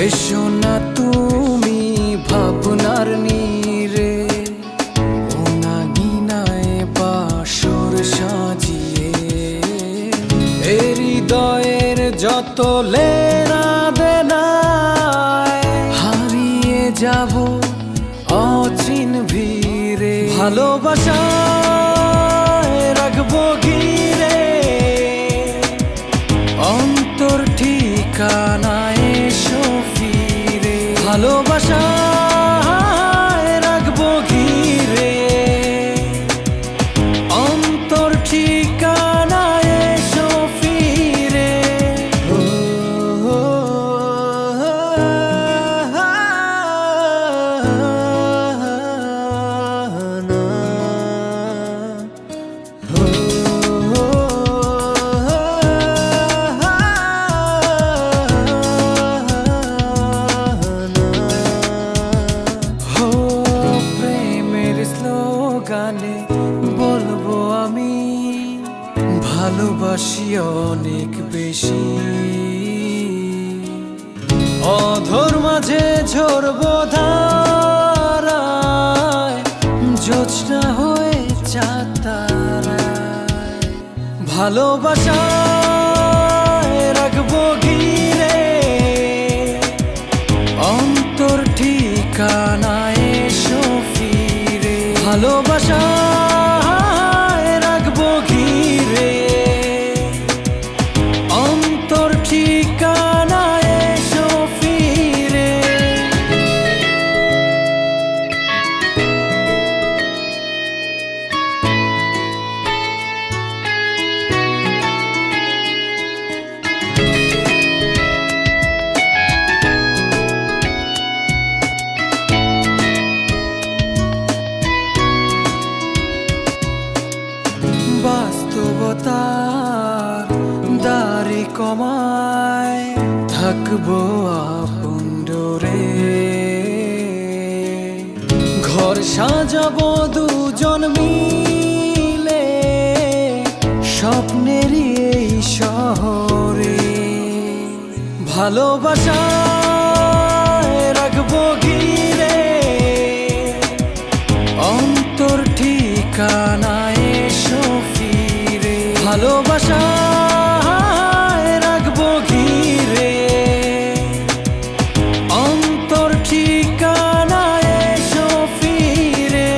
এসো না তুমি ভাবনার নীরে, গিনায় বাসর সাজিয়ে হৃদয়ের যত লেনা দেনায় হারিয়ে যাব অচিন ভিড়ে। ভালোবাসায় রাখবো ঘিরে অন্তর ঠিকানায় এসো ফিরে। ভালোবাসায় রাখবো ঘিরে অন্তর ঠিকানায় এসো ফিরে। গানে বলবো আমি ভালোবাসি অনেক বেশি। অধর মাঝে ঝরবো ধারায় জোছনা হয়ে চাতারায়। ভালোবাসায় রাখবো ঘিরে অন্তর ঠিকানায় এসো ফিরে। ভালোবাসায় রাখবো ঘিরে অন্তর ঠিকানায় এসো ফিরে। বাস্তবতার দাড়ি কমায় থাকবো আপন ডোরে, ঘর সাজাবো দুজন মিলে স্বপ্নেরই এই শহরে। ভালোবাসায় রাখবো ঘিরে অন্তর ঠিকানায় এসো ফিরে। ভালোবাসায় রাখবো ঘিরে অন্তর ঠিকানায় এসো ফিরে।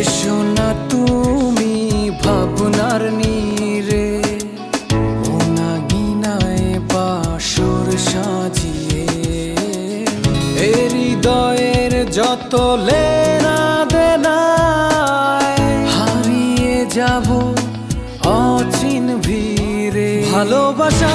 এসো না তুমি ভাবনার নীরে, গিনায় বাসর সাজিয়ে হৃদয়ের যত লেনা দেনায় হারিয়ে যাব অচিন ভিড়ে। ভালোবাসা